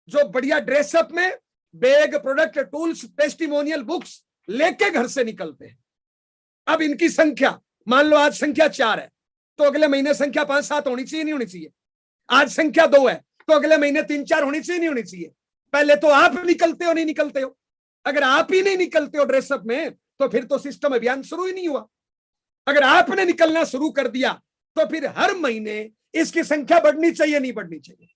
जो बढ़िया ड्रेसअप में bag, product, tools, testimonial, books लेके घर से निकलते हैं। अब इनकी संख्या, मान लो आज संख्या 4 है, तो अगले महीने संख्या 5-7 होनी चाहिए, नहीं होनी चाहिए? आज संख्या 2 है, तो अगले महीने 3-4 होनी चाहिए, नहीं होनी चाहिए? पहले तो आप निकलते हो नहीं निकलते हो? अगर आप ही नहीं निकलते हो ड्रेसअप में तो फिर तो सिस्टम अभियान शुरू ही नहीं हुआ। अगर आपने निकलना शुरू कर दिया तो फिर हर महीने इसकी संख्या बढ़नी चाहिए, नहीं बढ़नी चाहिए?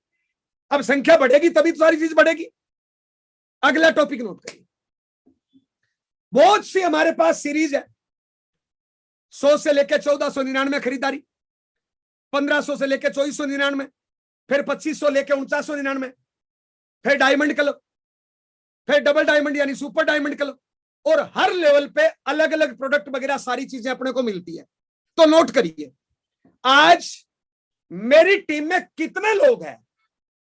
अब संख्या बढ़ेगी तभी तो सारी चीज बढ़ेगी। अगला टॉपिक नोट करिए, बहुत सी हमारे पास सीरीज है, 100 से लेकर 1499 खरीदारी, 1500 से लेकर 2499, फिर 2500 लेकर 4999, फिर डायमंड क्लब, फिर डबल डायमंड यानी सुपर डायमंड क्लब, और हर लेवल पे अलग अलग प्रोडक्ट वगैरह सारी चीजें अपने को मिलती है। तो नोट करिए, आज मेरी टीम में कितने लोग हैं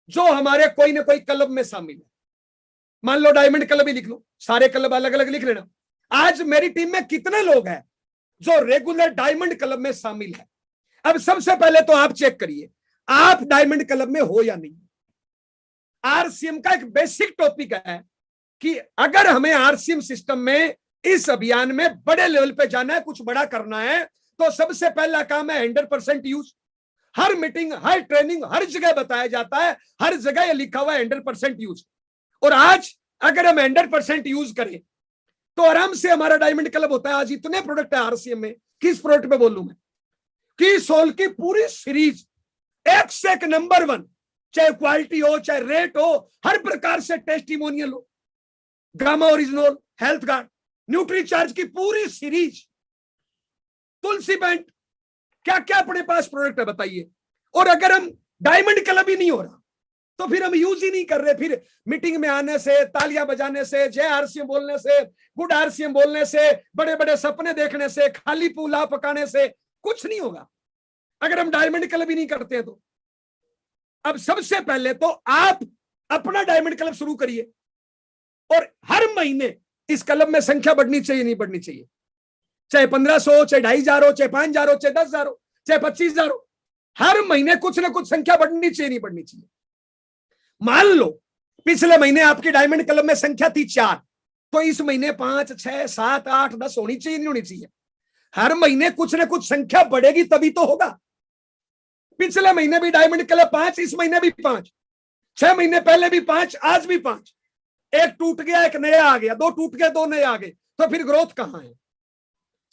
जो हमारे कोई ना कोई क्लब में शामिल है। मान लो डायमंड क्लब ही लिख लो, सारे क्लब अलग अलग लिख लेना। आज मेरी टीम में कितने लोग हैं जो रेगुलर डायमंड क्लब में शामिल है। अब सबसे पहले तो आप चेक करिए आप डायमंड क्लब में हो या नहीं। आरसीएम का एक बेसिक टॉपिक है कि अगर हमें आरसीएम सिस्टम में इस अभियान में बड़े लेवल पे जाना है, कुछ बड़ा करना है, तो सबसे पहला काम है 100% यूज। हर मीटिंग, हर ट्रेनिंग, हर जगह बताया जाता है, हर जगह ये लिखा हुआ है 100% यूज। और आज अगर हम 100% यूज करें तो आराम से हमारा डायमंड क्लब होता है। आज इतने प्रोडक्ट है आरसीएम में, किस प्रोडक्ट पे बोलूं मैं, की सोल की पूरी सीरीज एक से एक नंबर 1, चाहे क्वालिटी हो, चाहे रेट हो, हर प्रकार से टेस्टिमोनियल हो, gamma original, health guard, nutri charge की पूरी सीरीज, तुलसी बैंड, क्या क्या अपने पास प्रोडक्ट है बताइए। और अगर हम डायमंड क्लब ही नहीं हो रहा तो फिर हम यूज ही नहीं कर रहे। फिर मीटिंग में आने से, तालियां बजाने से, जय आरसीएम बोलने से, गुड आरसीएम बोलने से, बड़े बड़े सपने देखने से, खाली पुलाव पकाने से कुछ नहीं होगा अगर हम डायमंड क्लब ही नहीं करते हैं। तो अब सबसे पहले तो आप अपना डायमंड क्लब शुरू करिए और हर महीने इस क्लब में संख्या बढ़नी चाहिए, नहीं बढ़नी चाहिए, चाहे 1500 हो, चाहे 2500 हो, चाहे 5000 हो, चाहे 10,000 हो, चाहे 25,000 हो, हर महीने कुछ ना कुछ संख्या बढ़नी चाहिए, नहीं बढ़नी चाहिए। मान लो पिछले महीने आपकी डायमंड क्लब में संख्या थी 4, तो इस महीने 5, 6, 7, 8, 10 होनी चाहिए, नहीं होनी चाहिए। हर महीने कुछ ना कुछ संख्या बढ़ेगी तभी तो होगा। पिछले महीने भी डायमंड क्लब 5, इस महीने भी 5, 6 महीने पहले भी 5, आज भी 5। एक टूट गया, एक नया आ गया, 2 टूट गए, 2 नए आ गए, तो फिर ग्रोथ कहां है।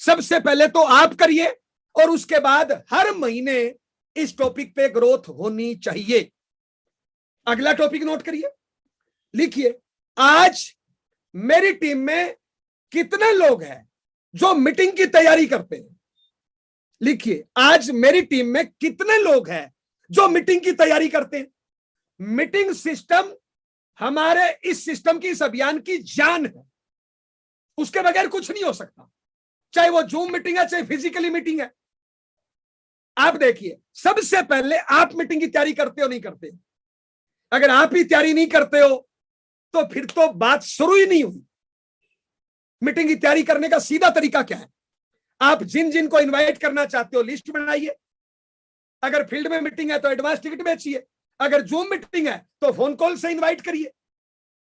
सबसे पहले तो आप करिए और उसके बाद हर महीने इस टॉपिक पे ग्रोथ होनी चाहिए। अगला टॉपिक नोट करिए, लिखिए, आज मेरी टीम में कितने लोग हैं जो मीटिंग की तैयारी करते हैं। लिखिए, आज मेरी टीम में कितने लोग हैं जो मीटिंग की तैयारी करते हैं। मीटिंग सिस्टम हमारे इस सिस्टम की, इस अभियान की जान है, उसके बगैर कुछ नहीं हो सकता। चाहे वो जूम मीटिंग है, चाहे फिजिकली मीटिंग है। आप देखिए, सबसे पहले आप मीटिंग की तैयारी करते हो, नहीं करते? अगर आप ही तैयारी नहीं करते हो तो फिर तो बात शुरू ही नहीं हुई। मीटिंग की तैयारी करने का सीधा तरीका क्या है? आप जिन जिन को इनवाइट करना चाहते हो लिस्ट बनाइए। अगर फील्ड में मीटिंग है तो एडवांस टिकट बेचिए, अगर जूम मीटिंग है तो फोन कॉल से इनवाइट करिए।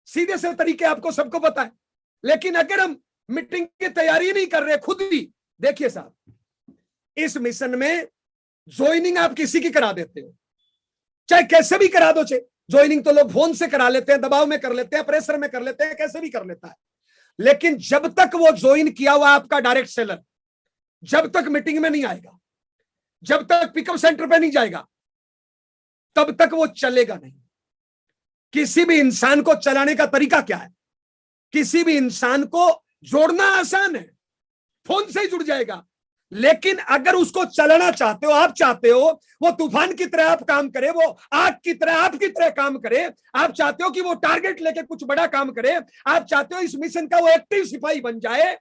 सीधे से तरीके आपको सबको पता है। लेकिन अगर हम मीटिंग की तैयारी नहीं कर रहे खुद ही, देखिए साहब, इस मिशन में ज्वाइनिंग आप किसी की करा देते हो, चाहे कैसे भी करा दो। चाहे ज्वाइनिंग तो लोग फोन से करा लेते हैं, दबाव में कर लेते हैं, प्रेशर में कर लेते हैं, कैसे भी कर लेता है। लेकिन जब तक वो ज्वाइन किया हुआ आपका डायरेक्ट सेलर जब तक मीटिंग में नहीं आएगा, जब तक पिकअप सेंटर पे नहीं जाएगा, तब तक वो चलेगा नहीं। किसी भी इंसान को चलाने का तरीका क्या है? किसी भी इंसान को जोड़ना आसान है, फोन से ही जुड़ जाएगा। लेकिन अगर उसको चलाना चाहते हो, आप चाहते हो वो तूफान की तरह आप काम करे, वो आग की तरह आपकी तरह काम करे, आप चाहते हो कि वो टारगेट लेके कुछ बड़ा काम करे, आप चाहते हो इस मिशन का वो एक्टिव सिपाही बन जाए,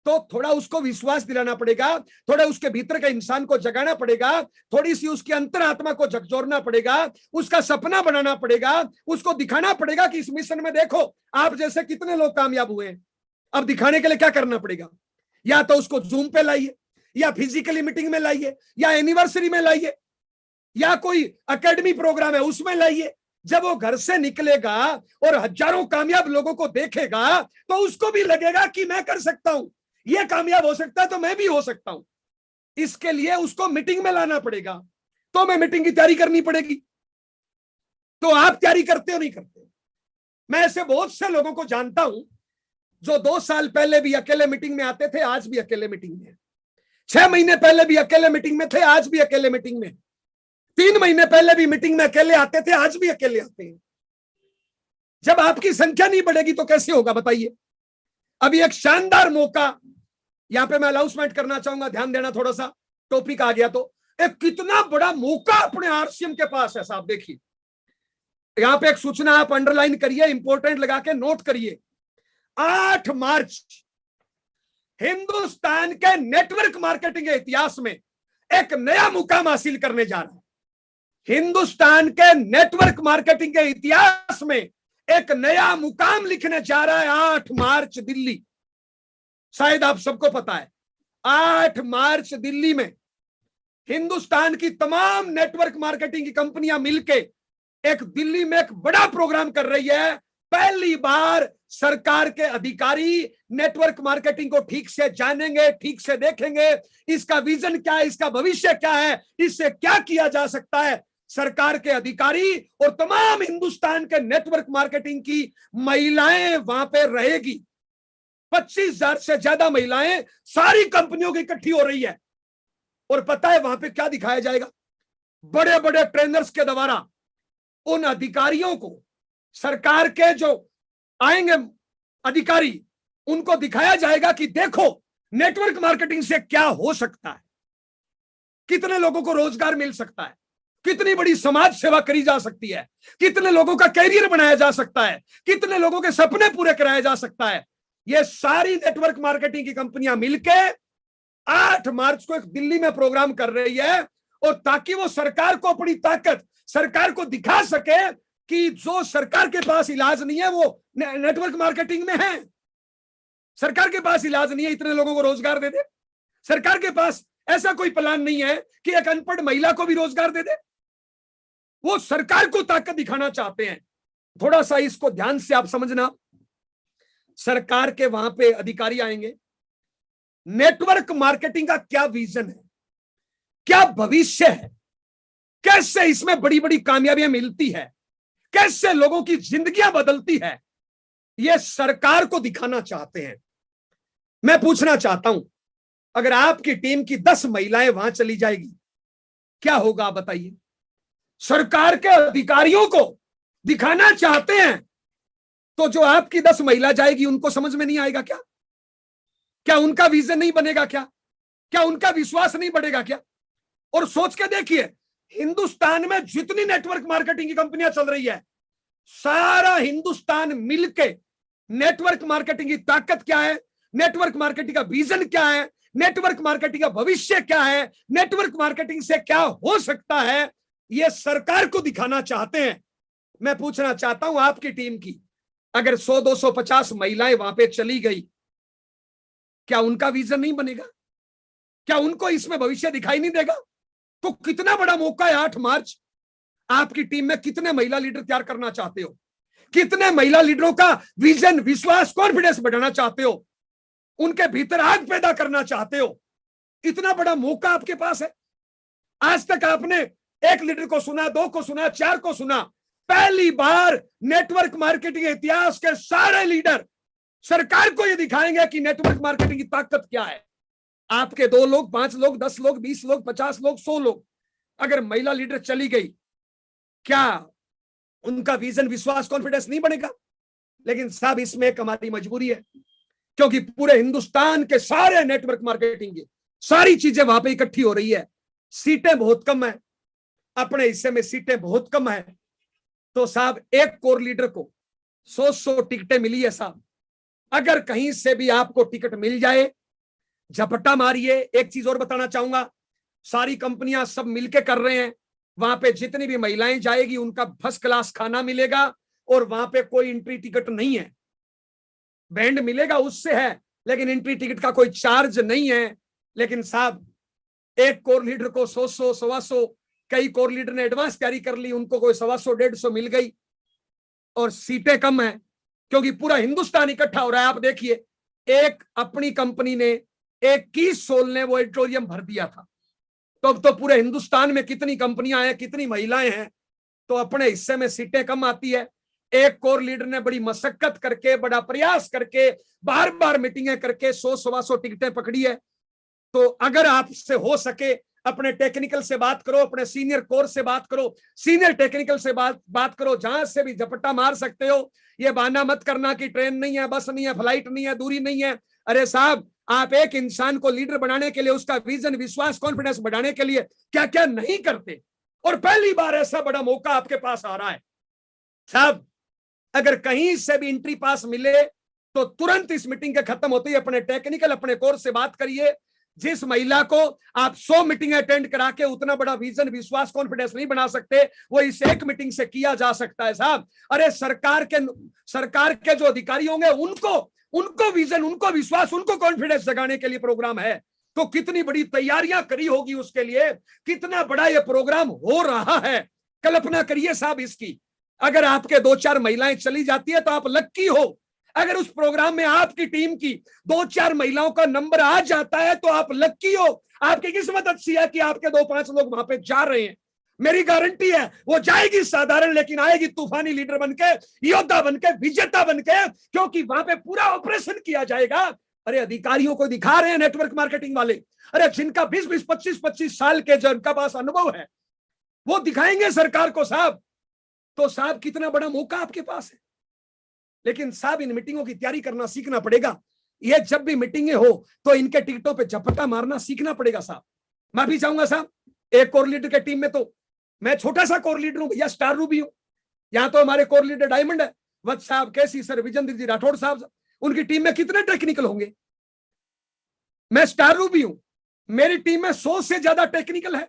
तो थोड़ा उसको विश्वास दिलाना पड़ेगा, थोड़ा उसके भीतर के इंसान को जगाना पड़ेगा, थोड़ी सी उसकी अंतरात्मा को झकझोरना पड़ेगा, उसका सपना बनाना पड़ेगा, उसको दिखाना पड़ेगा कि इस मिशन में देखो आप जैसे कितने लोग कामयाब हुए हैं। अब दिखाने के लिए क्या करना पड़ेगा? या तो उसको जूम पे लाइए, या फिजिकली मीटिंग में लाइए, या एनिवर्सरी में लाइए, या कोई एकेडमी प्रोग्राम है उसमें लाइए। जब वो घर से निकलेगा और हजारों कामयाब लोगों को देखेगा तो उसको भी लगेगा कि मैं कर सकता हूं, ये कामयाब हो सकता है तो मैं भी हो सकता हूं। इसके लिए उसको मीटिंग में लाना पड़ेगा, तो मैं मीटिंग की तैयारी करनी पड़ेगी। तो आप तैयारी करते हो, नहीं करते? मैं ऐसे बहुत से लोगों को जानता हूं जो 2 साल पहले भी अकेले मीटिंग में आते थे, आज भी अकेले मीटिंग में। 6 महीने पहले भी अकेले मीटिंग में थे, आज भी अकेले मीटिंग में। 3 महीने पहले भी मीटिंग में अकेले आते थे, आज भी अकेले आते हैं। जब आपकी संख्या नहीं बढ़ेगी तो कैसे होगा बताइए? अभी एक शानदार मौका यहां पे मैं अनाउंसमेंट करना चाहूंगा, ध्यान देना, थोड़ा सा टॉपिक आ गया तो एक कितना बड़ा मौका अपने आरसीएम के पास है साहब। देखिए यहां पे एक सूचना आप अंडरलाइन करिए, इंपॉर्टेंट लगा के नोट करिए। 8 मार्च हिंदुस्तान के नेटवर्क मार्केटिंग के इतिहास में एक नया मुकाम हासिल करने जा रहा है। हिंदुस्तान के नेटवर्क मार्केटिंग के इतिहास में एक नया मुकाम लिखने जा रहा है 8 मार्च दिल्ली। शायद आप सबको पता है 8 मार्च दिल्ली में हिंदुस्तान की तमाम नेटवर्क मार्केटिंग की कंपनियां मिलके एक दिल्ली में एक बड़ा प्रोग्राम कर रही है। पहली बार सरकार के अधिकारी नेटवर्क मार्केटिंग को ठीक से जानेंगे, ठीक से देखेंगे, इसका विजन क्या है, इसका भविष्य क्या है, इससे क्या किया जा सकता है। सरकार के अधिकारी और तमाम हिंदुस्तान के नेटवर्क मार्केटिंग की महिलाएं वहां पे रहेगी। 25,000 से ज्यादा महिलाएं सारी कंपनियों की इकट्ठी हो रही है। और पता है वहां पे क्या दिखाया जाएगा? बड़े बड़े ट्रेनर्स के द्वारा उन अधिकारियों को, सरकार के जो आएंगे अधिकारी, उनको दिखाया जाएगा कि देखो नेटवर्क मार्केटिंग से क्या हो सकता है, कितने लोगों को रोजगार मिल सकता है, कितनी बड़ी समाज सेवा करी जा सकती है, कितने लोगों का कैरियर बनाया जा सकता है, कितने लोगों के सपने पूरे कराया जा सकता है। ये सारी नेटवर्क मार्केटिंग की कंपनियां मिलके 8 मार्च को एक दिल्ली में प्रोग्राम कर रही है, और ताकि वो सरकार को अपनी ताकत, सरकार को दिखा सके कि जो सरकार के पास इलाज नहीं है वो नेटवर्क मार्केटिंग में है। सरकार के पास इलाज नहीं है इतने लोगों को रोजगार दे दे। सरकार के पास ऐसा कोई प्लान नहीं है कि एक अनपढ़ महिला को भी रोजगार दे दे। वो सरकार को ताकत दिखाना चाहते हैं। थोड़ा सा इसको ध्यान से आप समझना। सरकार के वहां पे अधिकारी आएंगे, नेटवर्क मार्केटिंग का क्या विजन है, क्या भविष्य है, कैसे इसमें बड़ी बड़ी कामयाबियां मिलती है, कैसे लोगों की जिंदगियां बदलती है, यह सरकार को दिखाना चाहते हैं। मैं पूछना चाहता हूं, अगर आपकी टीम की 10 महिलाएं वहां चली जाएगी, क्या होगा आप बताइए? सरकार के अधिकारियों को दिखाना चाहते हैं, तो जो आपकी 10 महिला जाएगी उनको समझ में नहीं आएगा क्या? क्या उनका विजन नहीं बनेगा क्या? क्या उनका विश्वास नहीं बढ़ेगा क्या? और सोच के देखिए, हिंदुस्तान में जितनी नेटवर्क मार्केटिंग की कंपनियां चल रही है, सारा हिंदुस्तान मिलके नेटवर्क मार्केटिंग की ताकत क्या है, नेटवर्क मार्केटिंग का विजन क्या है, नेटवर्क मार्केटिंग का भविष्य क्या है, नेटवर्क मार्केटिंग से क्या हो सकता है, यह सरकार को दिखाना चाहते हैं। मैं पूछना चाहता हूं आपकी टीम की, अगर 100-250 महिलाएं वहां पे चली गई, क्या उनका विजन नहीं बनेगा? क्या उनको इसमें भविष्य दिखाई नहीं देगा? तो कितना बड़ा मौका है 8 मार्च। आपकी टीम में कितने महिला लीडर तैयार करना चाहते हो? कितने महिला लीडरों का विजन, विश्वास, कॉन्फिडेंस बढ़ाना चाहते हो? उनके भीतर आग पैदा करना चाहते हो? इतना बड़ा मौका आपके पास है। आज तक आपने 1 लीडर को सुना, 2 को सुना, 4 को सुना। पहली बार नेटवर्क मार्केटिंग के इतिहास के सारे लीडर सरकार को यह दिखाएंगे कि नेटवर्क मार्केटिंग की ताकत क्या है। आपके 2 लोग, 5 लोग, 10 लोग, 20 लोग, 50 लोग, 100 लोग, अगर महिला लीडर चली गई, क्या उनका विजन, विश्वास, कॉन्फिडेंस नहीं बनेगा? लेकिन साहब इसमें एक हमारी मजबूरी है, क्योंकि पूरे हिंदुस्तान के सारे नेटवर्क मार्केटिंग की सारी चीजें वहां पे इकट्ठी हो रही है। सीटें बहुत कम है, अपने हिस्से में सीटें बहुत कम है। तो साहब एक कोर लीडर को 100 टिकटें मिली है साहब। अगर कहीं से भी आपको टिकट मिल जाए, झपट्टा मारिए। एक चीज और बताना चाहूंगा, सारी कंपनियां सब मिलके कर रहे हैं। वहां पे जितनी भी महिलाएं जाएगी उनका फर्स्ट क्लास खाना मिलेगा, और वहां पे कोई एंट्री टिकट नहीं है। बैंड मिलेगा उससे है, लेकिन एंट्री टिकट का कोई चार्ज नहीं है। लेकिन साहब एक कोर लीडर को 100, 125, कई कोर लीडर ने एडवांस तैयारी कर ली, उनको कोई 125, 150 मिल गई, और सीटें कम है क्योंकि पूरा हिंदुस्तान इकट्ठा हो रहा है। आप देखिए, एक अपनी कंपनी ने 21 सोल ने वो ऑडिटोरियम भर दिया था, तो अब तो पूरे हिंदुस्तान में कितनी कंपनियां हैं, कितनी महिलाएं हैं, तो अपने हिस्से में सीटें कम आती है। एक कोर लीडर ने बड़ी मशक्कत करके, बड़ा प्रयास करके, बार बार मीटिंगें करके 100-125 टिकटें पकड़ी है। तो अगर आपसे हो सके अपने टेक्निकल से बात करो, अपने सीनियर कोर से बात करो, सीनियर टेक्निकल से बात करो, जहां से भी झपट्टा मार सकते हो। ये बहाना मत करना कि ट्रेन नहीं है, बस नहीं है, फ्लाइट नहीं है, दूरी नहीं है। अरे साहब आप एक इंसान को लीडर बनाने के लिए, उसका विजन, विश्वास, कॉन्फिडेंस बढ़ाने के लिए क्या क्या नहीं करते। और पहली बार ऐसा बड़ा मौका आपके पास आ रहा है साहब, अगर कहीं से भी एंट्री पास मिले तो तुरंत इस मीटिंग के खत्म होते ही अपने टेक्निकल, अपने कोर्स से बात करिए। जिस महिला को आप 100 मीटिंग अटेंड करा के उतना बड़ा विजन, विश्वास, कॉन्फिडेंस नहीं बना सकते, वो इस एक मीटिंग से किया जा सकता है साहब। अरे सरकार के जो अधिकारी होंगे उनको विजन, उनको विश्वास, उनको कॉन्फिडेंस जगाने के लिए प्रोग्राम है, तो कितनी बड़ी तैयारियां करी होगी उसके लिए, कितना बड़ा ये प्रोग्राम हो रहा है। कल्पना करिए साहब इसकी, अगर आपके 2-4 महिलाएं चली जाती है तो आप लक्की हो। अगर उस प्रोग्राम में आपकी टीम की 2-4 महिलाओं का नंबर आ जाता है तो आप लक्की हो। आपकी किस्मत अच्छी है कि आपके 2-5 लोग वहां पे जा रहे हैं। मेरी गारंटी है वो जाएगी साधारण, लेकिन आएगी तूफानी लीडर बनके, योद्धा बनके, विजेता बनके, क्योंकि वहां पे पूरा ऑपरेशन किया जाएगा। अरे अधिकारियों को दिखा रहे हैं नेटवर्क मार्केटिंग वाले, अरे जिनका 20-20, 25-25 साल के जिनका पास अनुभव है वो दिखाएंगे सरकार को साहब। तो साहब कितना बड़ा मौका आपके पास है। लेकिन साहब इन मीटिंगों की तैयारी करना सीखना पड़ेगा। ये जब भी मीटिंगें हो तो इनके टिकटों पे झपट्टा मारना सीखना पड़ेगा साहब। मैं भी चाहूंगा साहब, एक कोर लीडर के टीम में तो मैं छोटा सा कोर लीडर हूं भैया, स्टार रूबी हूं। यहां तो हमारे कोर लीडर डायमंड है, वत्स साहब, केसी सर, विजेंद्र जी राठौड़ साहब, उनकी टीम में कितने टेक्निकल होंगे। मैं स्टार रूबी हूं, मेरी टीम में 100 से ज्यादा टेक्निकल है,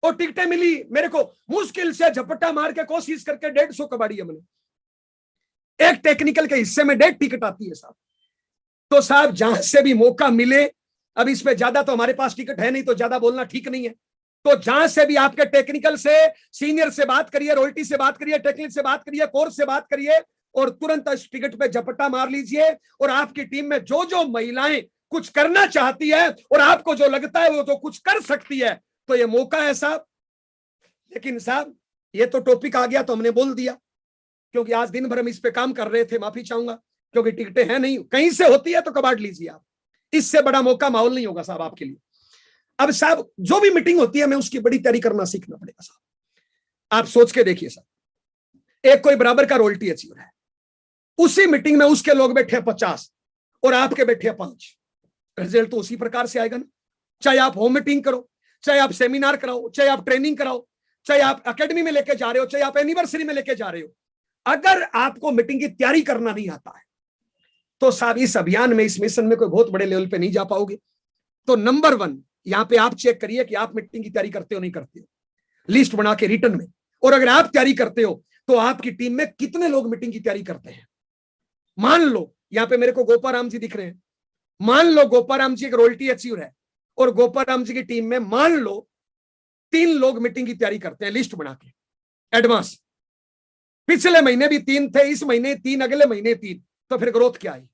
और टिकटें मिली मेरे को मुश्किल से झपट्टा मार के कोशिश करके 150 कबाड़ी है मैंने। एक टेक्निकल के हिस्से में 1.5 टिकट आती है साहब। तो साहब जहां से भी मौका मिले, अब इस पे ज्यादा तो हमारे पास टिकट है नहीं तो ज्यादा बोलना ठीक नहीं है, तो जहां से भी आपके टेक्निकल से, सीनियर से बात करिए, रॉयल्टी से बात करिए, टेक्निकल से बात करिए, कोर्स से बात करिए, और तुरंत इस टिकट पे झपट्टा मार लीजिए। और आपकी टीम में जो जो महिलाएं कुछ करना चाहती है और आपको जो लगता है वो तो कुछ कर सकती है, तो ये मौका है साहब। लेकिन साहब ये तो टॉपिक आ गया तो हमने बोल दिया, क्योंकि आज दिन भर हम इस पे काम कर रहे थे, माफी चाहूंगा, क्योंकि टिकटें हैं नहीं, कहीं से होती है तो कबाड़ लीजिए आप, इससे बड़ा मौका माहौल नहीं होगा साहब आपके लिए। अब साहब जो भी मीटिंग होती है, मैं उसकी बड़ी तैयारी करना सीखना पड़ेगा साहब। आप सोच के देखिए साहब, एक कोई बराबर का रॉयल्टी अचीवर है, उसी मीटिंग में उसके लोग बैठे 50 और आपके बैठे 5, रिजल्ट तो उसी प्रकार से आएगा ना। चाहे आप होम मीटिंग करो, चाहे आप सेमिनार कराओ, चाहे आप ट्रेनिंग कराओ, चाहे आप एकेडमी में लेके जा रहे हो, चाहे आप एनिवर्सरी में लेके जा रहे हो, अगर आपको मीटिंग की तैयारी करना नहीं आता है तो साहब इस अभियान में, इस मिशन में कोई बहुत बड़े लेवल पे नहीं जा पाओगे। तो नंबर 1 यहां पे आप चेक करिए कि आप मीटिंग की तैयारी करते हो नहीं करते हो, लिस्ट बना के रिटर्न में। और अगर आप तैयारी करते हो तो आपकी टीम में कितने लोग मीटिंग की तैयारी करते हैं। मान लो यहां पे मेरे को गोपाराम जी दिख रहे हैं, मान लो गोपाराम जी एक रॉयल्टी अचीवर है, और गोपाराम जी की टीम में मान लो 3 लोग मीटिंग की तैयारी करते हैं लिस्ट बना के एडवांस। पिछले महीने भी 3 थे, इस महीने 3, अगले महीने 3, तो फिर ग्रोथ क्या आई।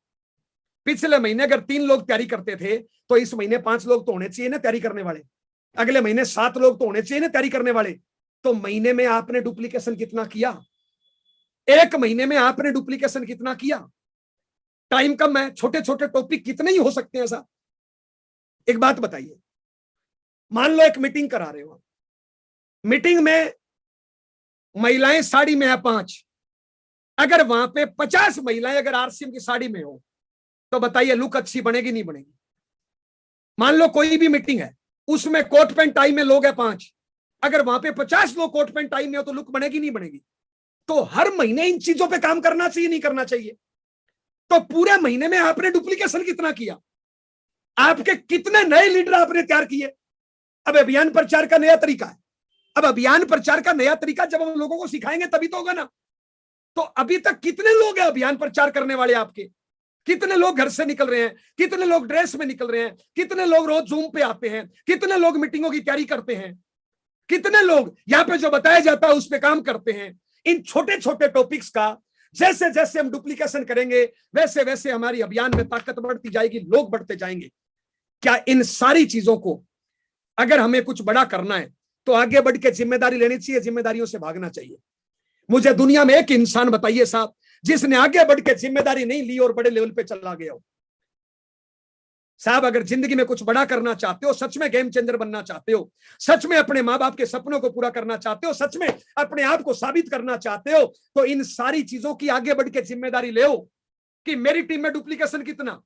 पिछले महीने अगर 3 लोग तैयारी करते थे तो इस महीने 5 लोग तो होने चाहिए ना तैयारी करने वाले, अगले महीने 7 लोग तो होने चाहिए ना तैयारी करने वाले। तो महीने में आपने डुप्लीकेशन कितना किया, एक महीने में आपने डुप्लीकेशन कितना किया। टाइम कम है, छोटे छोटे टॉपिक कितने ही हो सकते हैं साहब। एक बात बताइए, मान लो एक मीटिंग करा रहे हो, मीटिंग में महिलाएं साड़ी में है 5, अगर वहां पे 50 महिलाएं अगर आरसीएम की साड़ी में हो तो बताइए लुक अच्छी बनेगी नहीं बनेगी। मान लो कोई भी मीटिंग है, उसमें कोट पैंट टाई में लोग हैं 5, अगर वहां पे 50 लोग कोट पैंट टाई में हो तो लुक बनेगी नहीं बनेगी। तो हर महीने इन चीजों पे काम करना चाहिए नहीं करना चाहिए। तो पूरे महीने में आपने डुप्लीकेशन कितना किया, आपके कितने नए लीडर आपने तैयार किए। अब अभियान प्रचार का नया तरीका है, अब अभियान प्रचार का नया तरीका जब हम लोगों को सिखाएंगे तभी तो होगा ना। तो अभी तक कितने लोग हैं अभियान प्रचार करने वाले आपके, कितने लोग घर से निकल रहे हैं, कितने लोग ड्रेस में निकल रहे हैं, कितने लोग रोज जूम पे आते हैं, कितने लोग मीटिंगों की तैयारी करते हैं, कितने लोग यहाँ पे जो बताया जाता है उस पे काम करते हैं। इन छोटे छोटे टॉपिक्स का जैसे जैसे हम डुप्लीकेशन करेंगे वैसे वैसे हमारी अभियान में ताकत बढ़ती जाएगी, लोग बढ़ते जाएंगे। क्या इन सारी चीजों को अगर हमें कुछ बड़ा करना है तो आगे बढ़ के जिम्मेदारी लेनी चाहिए, जिम्मेदारियों से भागना चाहिए। मुझे दुनिया में एक इंसान बताइए साहब जिसने आगे बढ़ के जिम्मेदारी नहीं ली और बड़े लेवल पे चला गया हो। साहब अगर जिंदगी में कुछ बड़ा करना चाहते हो, सच में गेम चेंजर बनना चाहते हो, सच में अपने माँ बाप के सपनों को पूरा करना चाहते हो, सच में अपने आप को साबित करना चाहते हो, तो इन सारी चीजों की आगे बढ़ के जिम्मेदारी ले कि मेरी टीम में डुप्लीकेशन कितना,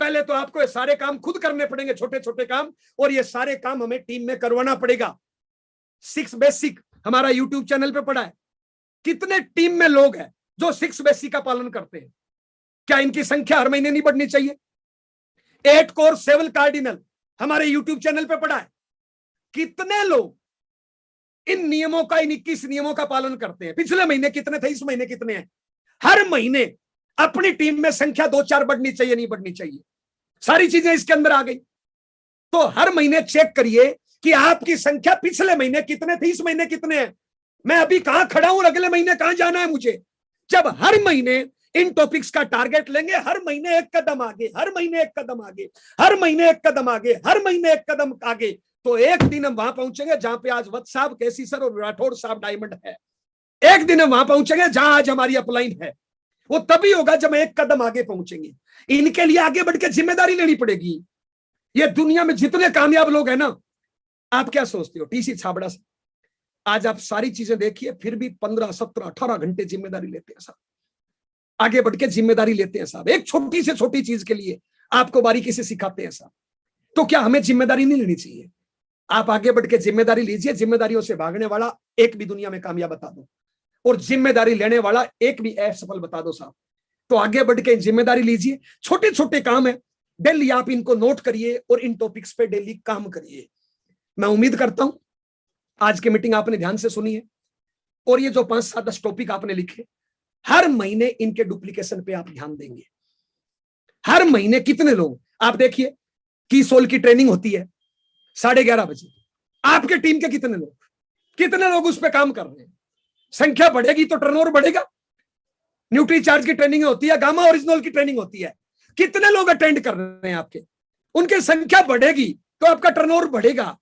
पहले तो आपको ये सारे काम खुद करने पड़ेंगे, छोटे छोटे काम, और ये सारे काम हमें टीम में करवाना पड़ेगा। 6 बेसिक हमारा यूट्यूब चैनल पे पड़ा है। कितने टीम में लोग हैं जो 6 बेसिक का पालन करते हैं? क्या इनकी संख्या हर महीने नहीं बढ़नी चाहिए? 8 कोर 7 कार्डिनल हमारे यूट्यूब चैनल पे पड़ा है। कितने लोग इन नियमों का, इन 21 नियमों का पालन करते हैं? पिछले महीने कितने थे, इस महीने कितने हैं? हर महीने अपनी टीम में संख्या 2-4 बढ़नी चाहिए, नहीं बढ़नी चाहिए? सारी चीजें इसके अंदर आ गई। तो हर महीने चेक करिए कि आपकी संख्या पिछले महीने कितने थे, इस महीने कितने हैं, मैं अभी कहां खड़ा हूं और अगले महीने कहां जाना है मुझे। जब हर महीने इन टॉपिक्स का टारगेट लेंगे, हर महीने एक कदम आगे, हर महीने एक कदम आगे, हर महीने एक कदम आगे, हर महीने एक कदम आगे, तो एक दिन हम वहां पहुंचेंगे जहां पे आज वत्स साहब, केसी सर और राठौड़ साहब डायमंड है। एक दिन हम वहां पहुंचेंगे जहां आज हमारी अपलाइन है। वो तभी होगा जब हम एक कदम आगे पहुंचेंगे। इनके लिए आगे बढ़ के जिम्मेदारी लेनी पड़ेगी। ये दुनिया में जितने कामयाब लोग हैं ना, आप क्या सोचते हो? टीसी छाबड़ा से आज आप सारी चीजें देखिए, फिर भी 15, 17, 18 घंटे जिम्मेदारी लेते हैं साहब, आगे बढ़ के जिम्मेदारी लेते हैं साहब। एक छोटी से छोटी चीज के लिए आपको बारीकी से सिखाते हैं साहब। तो क्या हमें जिम्मेदारी नहीं लेनी चाहिए? आप आगे बढ़ के जिम्मेदारी लीजिए। जिम्मेदारियों से भागने वाला एक भी दुनिया में कामयाब बता दो, और जिम्मेदारी लेने वाला एक भी असफल बता दो साहब। तो आगे बढ़ के जिम्मेदारी लीजिए। छोटे छोटे काम है, डेली आप इनको नोट करिए और इन टॉपिक्स पे डेली काम करिए। मैं उम्मीद करता हूं आज की मीटिंग आपने ध्यान से सुनी है, और ये जो 5-7-10 टॉपिक आपने लिखे, हर महीने इनके डुप्लीकेशन पे आप ध्यान देंगे। हर महीने कितने लोग, आप देखिए की सोल की ट्रेनिंग होती है 11:30 बजे, आपके टीम के कितने लोग उस पर काम कर रहे हैं? संख्या बढ़ेगी तो टर्नओवर बढ़ेगा। न्यूट्री चार्ज की ट्रेनिंग होती है, गामा ओरिजिनल की ट्रेनिंग होती है, कितने लोग अटेंड कर रहे हैं आपके? उनकी संख्या बढ़ेगी तो आपका टर्नओवर बढ़ेगा।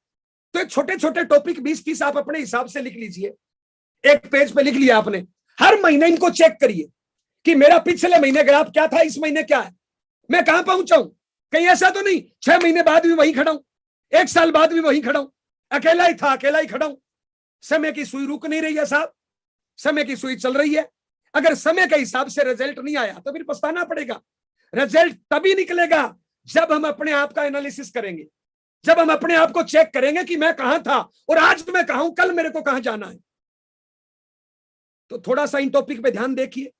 तो छोटे छोटे टॉपिक 20-30 आप अपने हिसाब से लिख लीजिए। एक पेज पे लिख लिया आपने, हर महीने इनको चेक करिए कि मेरा पिछले महीने ग्राफ क्या था, इस महीने क्या है, मैं कहां पहुंचा हूं। कहीं ऐसा तो नहीं 6 महीने बाद भी वहीं खड़ा हूं, 1 साल बाद भी वहीं खड़ा हूं, अकेला ही था, अकेला ही खड़ा हूं। समय की सुई रुक नहीं रही है साहब, समय की सुई चल रही है। अगर समय के हिसाब से रिजल्ट नहीं आया तो फिर पछताना पड़ेगा। रिजल्ट तभी निकलेगा जब हम अपने आप का एनालिसिस करेंगे, जब हम अपने आप को चेक करेंगे कि मैं कहां था और आज मैं कहां हूं, कल मेरे को कहां जाना है। तो थोड़ा सा इन टॉपिक पे ध्यान देखिए,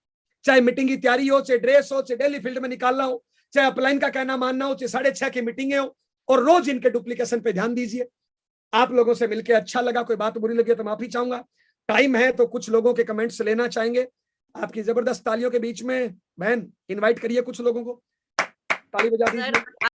चाहे मीटिंग की तैयारी हो, चाहे ड्रेस हो, चाहे डेली फील्ड में निकालना हो, चाहे अपलाइन का कहना मानना हो, चाहे 6:30 की मीटिंगें हो, और रोज इनके डुप्लीकेशन पे ध्यान दीजिए। आप लोगों से मिलकर अच्छा लगा, कोई बात बुरी लगी तो माफी चाहूंगा। टाइम है तो कुछ लोगों के कमेंट्स लेना चाहेंगे। आपकी जबरदस्त तालियों के बीच में बहन इनवाइट करिए कुछ लोगों को, ताली बजा दीजिए।